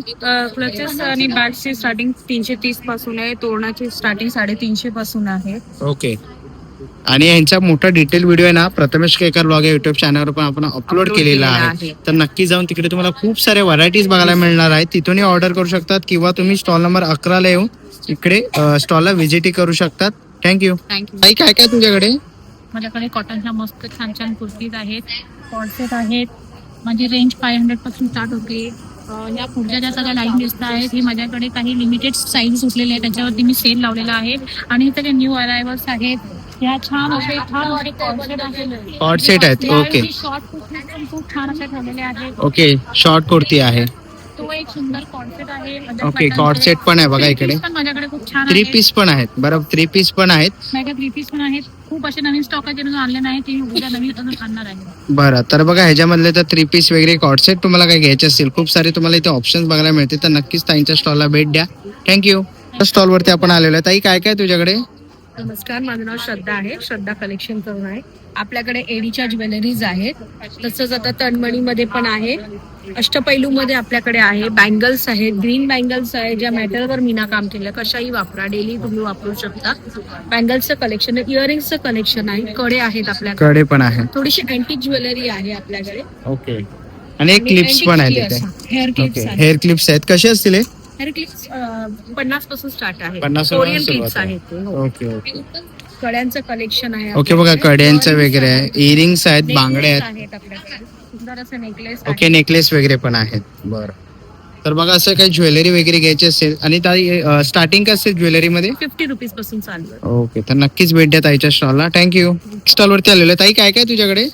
क्लचेस आणि बॅग्सची स्टार्टिंग 330 पासून आहे, तोरणाची स्टार्टिंग 350 पासून आहे. ओके. आणि यांचा मोठा डिटेल व्हिडिओ आहे ना, प्रथमेश केकर ब्लॉग या युट्यूब चॅनलवर पण आपण अपलोड केलेला आहे. तर नक्की जाऊन तिकडे तुम्हाला खूप सारे व्हरायटीज बघायला मिळणार आहेत. तिथूनही ऑर्डर करू शकतात किंवा तुम्ही स्टॉल नंबर 11 ला येऊन इकडे स्टॉलला व्हिजिट करू शकतात. थँक्यू. थँक्यू. ताई काय काय तुमच्याकडे? माझ्याकडे कॉटनच्या मस्त छान छान कुर्तीज आहेत, कॉर्सेट आहेत. माझी रेंज 500 पासून स्टार्ट होते. या पुढच्या ज्या सगळ्या लाईन दिसत आहेत हे माझ्याकडे काही लिमिटेड साईज सुटलेले आहेत, त्याच्यावरती मी सेल लावलेला आहे. आणि हे सगळे न्यू अरायव्हल्स आहेत. ह्या छान असे कॉर्सेट आहेत. कॉर्ड सेट आहेत. ओके. शॉर्ट कुर्तीज पण खूप छान असे ठेवलेले आहेत. ओके. शॉर्ट कुर्ती आहे. तो एक सुंदर कॉर्सेट आहे. ओके. कॉर्ड सेट पण आहे बघा इकडे. पण माझ्याकडे खूप छान 3 आहे. पीस पण आहेत. बरोबर, 3 पीस पण आहेत. माझ्याकडे 3 पीस पण आहेत. खूप असे नवीन स्टॉक आहे जे आणले नाही, ते उद्या नवीन अजून आणणार आहे. बरं, तर बघा ह्याच्यामधले तर 3 पीस वगैरे कॉर्ड सेट तुम्हाला काय घ्यायचे असतील, खूप सारे तुम्हाला इथे ऑप्शन्स बघायला मिळतील. तर नक्कीच ताईंच्या स्टॉलला भेट द्या. थँक्यू. स्टॉल वरती आपण आलेलो आहे. ताई काय काय तुझ्याकडे? नमस्कार, माझं नाव श्रद्धा आहे. श्रद्धा कलेक्शन करून आहे. आपल्याकडे एडीच्या ज्वेलरीज आहेत, तसंच आता तन्मणीमध्ये पण आहे, अष्टपैलूमध्ये आपल्याकडे आहे, बँगल्स आहेत, ग्रीन बँगल्स आहे ज्या मेटलवर मीना काम केलं, कशाही वापरा, डेली तुम्ही वापरू शकता. बँगल्सचं कलेक्शन आहे, इयरिंग्सचं कलेक्शन आहे, कडे आहेत आपल्याकडे, कडे पण आहे. थोडीशी अँटिक ज्वेलरी आहे आपल्याकडे. ओके. आणि एक क्लिप्स पण आहेत इथे. Hair clips okay. आहेत. हेअर क्लिप्स आहेत. कसे असतील हे? हेअर क्लिप्स 50 पासून स्टार्ट आहे. 50 कोरियन सुरुवात क्लिप्स आहे. आहेत ते. हो. ओके. ओके. कड्यांचं कलेक्शन आहे. ओके. बघा कड्यांचं वगैरे आहे, इयरिंग्स आहेत, बांगडे आहेत. आपल्याकडे सुंदर असं नेकलेस ओके. नेकलेस वगैरे पण आहेत. बरं, तर बघा असं काही ज्वेलरी वगैरे घ्यायची असेल आणि ताई स्टार्टिंग काय असेल ज्वेलरीमध्ये? 50 रुपीज पासून चालू आहे. ओके. तर नक्कीच भेट द्या ताईच्या स्टॉलला. थँक्यू. स्टॉल वरती आलेलो आहे. ताई काय काय तुझ्याकडे?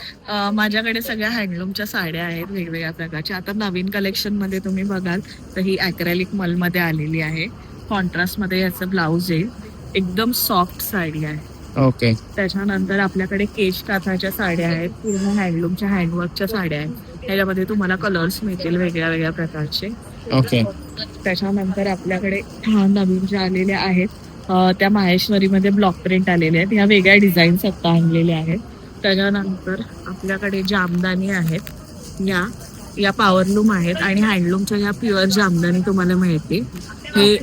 माझ्याकडे सगळ्या हँडलूमच्या साड्या आहेत वेगवेगळ्या प्रकारच्या. आता नवीन कलेक्शन मध्ये तुम्ही बघाल तर ही अॅक्रेलिक मलमध्ये आलेली आहे. कॉन्ट्रास्ट मध्ये याचं ब्लाउज येईल. एकदम सॉफ्ट साडी आहे. ओके. त्याच्यानंतर आपल्याकडे केश काथाच्या साड्या आहेत, पूर्ण हँडलूमच्या हँडवर्कच्या साड्या आहेत. ह्याच्यामध्ये तुम्हाला कलर्स मिळतील वेगळ्या वेगळ्या प्रकारचे. ओके. त्याच्यानंतर आपल्याकडे नवीन ज्या आलेल्या आहेत त्या माहेश्वरीमध्ये ब्लॉक प्रिंट आलेल्या आहेत. ह्या वेगळ्या डिझाईन्स आता आणलेल्या आहेत. त्याच्यानंतर आपल्याकडे जामदानी आहेत, या पॉवरलूम आहेत आणि हँडलूमच्या ह्या प्युअर जामदानी तुम्हाला मिळते. हे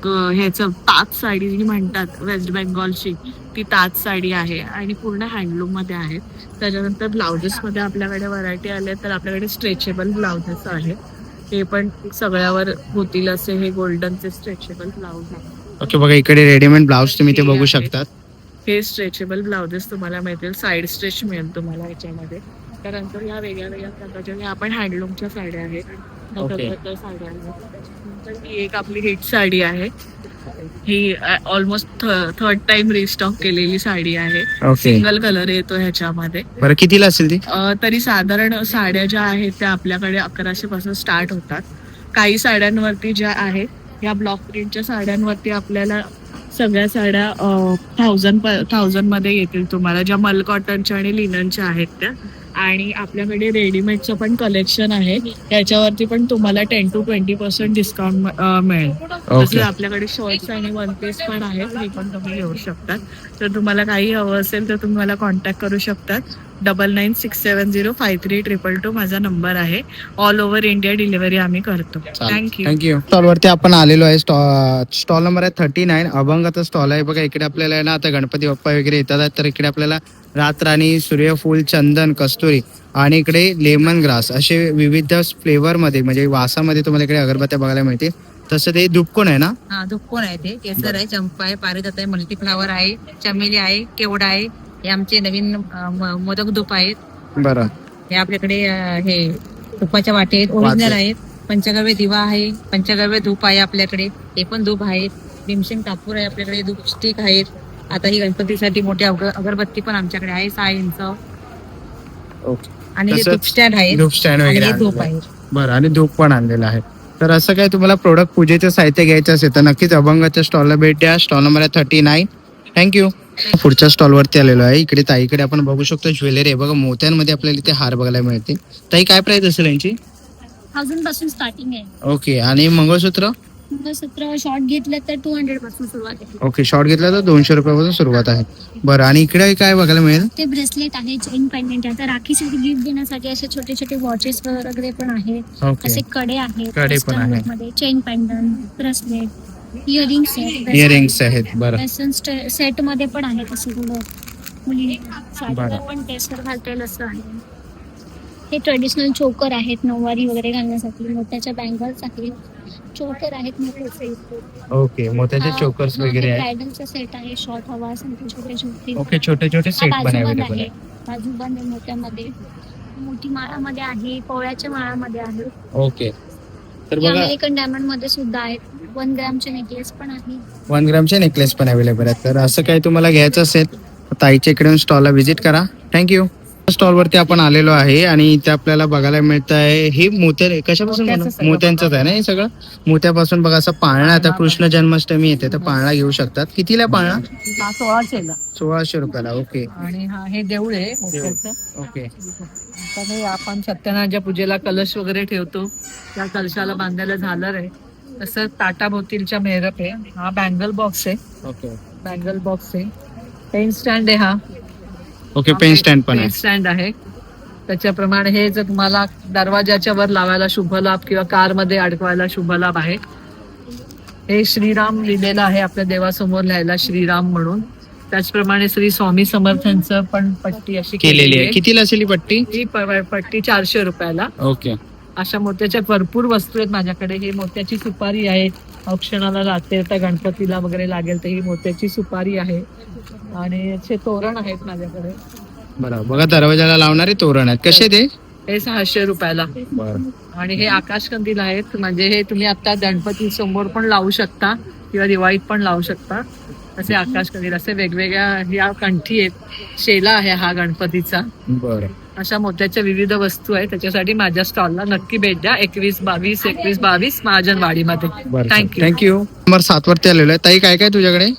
ह्याचं ताज साडी जी म्हणतात वेस्ट बेंगॉलची, ती ताज साडी आहे आणि पूर्ण हँडलूम मध्ये आहे. त्याच्यानंतर ब्लाउजेस मध्ये आपल्याकडे व्हरायटी आले तर आपल्याकडे स्ट्रेचेबल ब्लाउजेस आहेत. हे पण सगळ्यावर होतील असे हे गोल्डनचे स्ट्रेचेबल ब्लाउज आहेत. ओके. बघा इकडे रेडीमेड ब्लाउज तुम्ही ते बघू शकतात. हे स्ट्रेचेबल ब्लाउजेस तुम्हाला मिळतील, साईड स्ट्रेच मिळेल तुम्हाला याच्यामध्ये. त्यानंतर या वेगळ्या वेगळ्या प्रकारच्या या आपण हँडलूमच्या साड्या आहेत, Okay. साड्या आहेत. नंतर ही एक आपली हिट साडी आहे, ही ऑलमोस्ट थर्ड टाइम रिस्टॉक केलेली साडी आहे. ओके, सिंगल कलर येतो ह्याच्यामध्ये. बरं कितीला असेल ती? तरी साधारण साड्या ज्या आहेत त्या आपल्याकडे 1100 पासून स्टार्ट होतात. काही साड्यांवरती ज्या आहेत या ब्लॉक प्रिंटच्या साड्यांवरती आपल्याला सगळ्या साड्या 1000 मध्ये येतील तुम्हाला, ज्या मल कॉटनच्या आणि लिननच्या आहेत त्या. आणि आपल्याकडे रेडीमेडचं पण कलेक्शन आहे, त्याच्यावरती पण तुम्हाला 10 to 20% डिस्काउंट मिळेल. ओके, तसेच आपल्याकडे शॉर्ट्स आणि वन पीस पण आहेत, हे पण तुम्ही घेऊ शकतात. तर तुम्हाला काही हवं असेल तर तुम्ही मला कॉन्टॅक्ट करू शकतात. 9967053222 माझा नंबर आहे. ऑल ओव्हर इंडिया डिलिव्हरी आम्ही करतो. थँक्यू. थँक्यू. स्टॉलवरती आपण आलेलो आहे. स्टॉल नंबर आहे 39. अभंगाचा स्टॉल आहे बघा. इकडे आपल्याला आहे ना आता गणपती बाप्पा वगैरे येतात, तर इकडे आपल्याला रातराणी, सूर्यफूल, चंदन, कस्तुरी आणि इकडे लेमन ग्रास असे विविध फ्लेवर मध्ये म्हणजे वासामध्ये तुम्हाला इकडे अगरबत्त्या बघायला मिळतील. तसं ते धूपकोण आहे ना? हा धुपकोण आहे, ते केसर आहे, चंपा आहे, पारिजात आहे, मल्टीफ्लावर आहे, चमेली आहे, केवडा आहे. हे आमचे नवीन मोदक धूप आहेत. बरं, हे आपल्याकडे हे धुपाच्या वाटे आहेत, ओरिजिनल आहेत. पंचगव्य दिवा आहे, पंचगव्य धूप आहे आपल्याकडे, हे पण धूप आहेत. भीमसेन कापूर आहे आपल्याकडे, धूप स्टिक आहेत. आता ही गणपतीसाठी मोठी अगरबत्ती पण आमच्याकडे आहे 6 इंच. ओके. आणि हे तसंच धूप स्टँड आहे धूप स्टँड आणि वगैरे हे धूप आणलेलं आहे. आहे. बरं, आणि धूप पण आणलेलं आहे. तर असं काय तुम्हाला प्रोडक्ट पूजेचं साहित्य घ्यायचं असेल तर नक्कीच अभंगाच्या स्टॉलला भेट द्या. स्टॉल नंबर आहे 39. थँक्यू. पुढच्या स्टॉलवरती आलेलो आहे. इकडे ताईकडे आपण बघू शकतो ज्वेलरी आहे बघा. मोत्यांमध्ये आपल्याला इथे हार बघायला मिळते. ताई काय प्राइस असेल यांची? 1000 पासून स्टार्टिंग आहे. ओके, आणि मंगळसूत्र? मंगळसूत्र शॉर्ट घेतलं तर 200 पासून सुरुवात आहे. ओके, शॉर्ट घेतला तर 200 रुपयापासून सुरुवात आहे. बरं, आणि इकडे काय बघायला मिळेल? ते ब्रेसलेट आहे, चेन पेंडंट आहे. आता राखीसाठी गिफ्ट देण्यासाठी असे छोटे छोटे वॉचेस वगैरे पण आहेत. ओके, असे कडे आहेत, कडे पण आहेत. मध्ये चेन पेंडंट, ब्रेसलेट, इयरिंग्स आहेत. इयरिंग्स आहेत. बरं, वेस्टर्न सेट मध्ये पण आहेत असे मुली साडीवर बरं. पण टेस्टर घालता येईल असं आहे. हे ट्रेडिशनल चोकर आहेत नऊवारी वगैरे घालण्यासाठी. मोत्याच्या बँगल्स आहेत, चोकर आहेत मोठे. ओके, मोत्याचे चोकर्स वगैरे आहेत. ब्रायडलचा सेट आहे, शॉर्ट हवा असेल तर छोटे छोटे. ओके, छोटे छोटे सेट पण बाजूबंद अवेलेबल आहे, आहे. बाजूबंद आहे मोत्यामध्ये. मोठी माळामध्ये आहे, पोळ्याच्या माळामध्ये आहे. ओके, तर हे बघा अमेरिकन डायमंड मध्ये सुद्धा आहेत. 1 ग्रॅमचे नेकलेस पण आहे. 1 ग्रामचे नेकलेस पण अवेलेबल आहेत. तर असं काही तुम्हाला घ्यायचं असेल तर ताईच्या इकडे स्टॉलला व्हिजिट करा. थँक्यू. स्टॉलवरती आपण आलेलो आहे आणि इथे आपल्याला बघायला मिळत आहे हे मोत्या कशापासून मोत्यांचंच आहे ना हे सगळं. मोत्यापासून बघा असं पाळणा. आता कृष्ण जन्माष्टमी येते तर पाळणा घेऊ शकतात. कितीला पाळणा? 1600ला. 1600 रुपयाला. ओके, आणि हा हे देऊळ आहे मोत्याचं. ओके, आता हे आपण सत्यनारायणच्या पूजेला कलश वगैरे ठेवतो, त्या कलशाला बांधायला झालर आहे. तसं ताटाभोवतीलच्या मेहरप आहे. हा बँगल बॉक्स आहे, ओके, बँगल बॉक्स आहे. पेन स्टँड आहे. हा ओके, पेन स्टँड पण पेन आहे. स्टँड आहे. त्याच्याप्रमाणे हे जर तुम्हाला दरवाजाच्या वर लावायला शुभलाभ किंवा कार मध्ये अडकवायला शुभलाभ आहे. हे श्रीराम लिहिलेलं आहे आपल्या देवासमोर लिहायला श्रीराम म्हणून. त्याचप्रमाणे श्री स्वामी समर्थांचं पण पट्टी अशी केलेली आहे. कितीला असेल ही पट्टी? ही पट्टी 400 रुपयाला. ओके, अशा मोत्याच्या भरपूर वस्तू आहेत माझ्याकडे. ही मोत्याची सुपारी आहे, औक्षणाला लागते, त्या गणपतीला वगैरे लागेल तर ही मोत्याची सुपारी आहे. आणि याचे तोरण आहेत माझ्याकडे. बरं, बघा दरवाजाला लावणारे तोरण आहेत. कसे ते? हे 600 रुपयाला. बरं, आणि हे आकाशकंदील आहेत, म्हणजे हे तुम्ही आता गणपती समोर पण लावू शकता किंवा दिवाळीत पण लावू शकता. असे आकाशकंदील असे वेगवेगळ्या ह्या कंठी आहेत. शेला आहे हा गणपतीचा. बरं. अशा मोत्याच्या विविध वस्तू आहेत. त्याच्यासाठी माझ्या स्टॉलला नक्की भेट द्या. 21-22 महाजनवाडीमध्ये. थँक्यू. थँक्यू. नंबर 7 वरती आलेलो आहे. ताई काय काय तुझ्याकडे?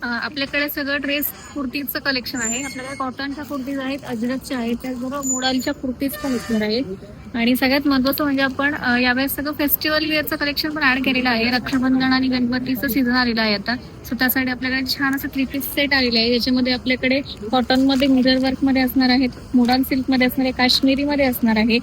आपल्याकडे सगळं ड्रेस कुर्तीचं कलेक्शन आहे. आपल्याकडे कॉटनच्या कुर्तीज आहेत, अजरकच्या आहेत, त्याचबरोबर मोडालच्या कुर्तीज पण असणार आहेत. आणि सगळ्यात महत्त्वाचं म्हणजे आपण यावेळेस सगळं फेस्टिवल वेअरचं कलेक्शन पण ऍड केलेलं आहे. रक्षाबंधन आणि गणपतीचं सीझन आलेलं आहे आता. सो त्यासाठी आपल्याकडे छान असं 3 पीस सेट आलेलं आहे. ज्याच्यामध्ये आपल्याकडे कॉटनमध्ये मिरर वर्क मध्ये असणार आहेत, मोडाल सिल्क मध्ये असणार आहे, काश्मीरी मध्ये असणार आहे,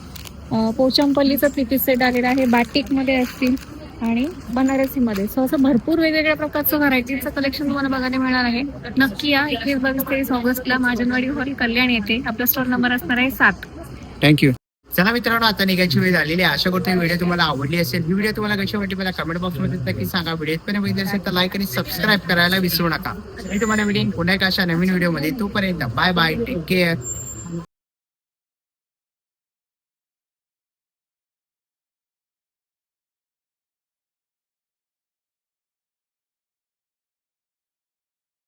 पोचमपल्लीचं 3 पीस सेट आलेला आहे, बाटिक मध्ये असतील आणि बनारसी मध्ये. सो असं भरपूर वेगवेगळ्या प्रकारचं व्हरायटीचं कलेक्शन तुम्हाला बघायला मिळणार आहे. नक्की या. 21-22 ऑगस्टला महाजनवाडी हॉल कल्याण येथे. आपला स्टॉल नंबर असणार आहे 7. थँक्यू. चला मित्रांनो, आता निघायची वेळ झालेली आहे. आशा करतो ही व्हिडिओ तुम्हाला आवडली असेल. ही व्हिडिओ तुम्हाला कशी वाटली मला कमेंट बॉक्समध्ये नक्की सांगा. व्हिडिओ पण बघितली असेल तर लाईक आणि सबस्क्राईब करायला विसरू नका. मी तुम्हाला व्हिडिओ पुन्हा एका अशा नवीन व्हिडिओमध्ये. तोपर्यंत बाय बाय, टेक केअर.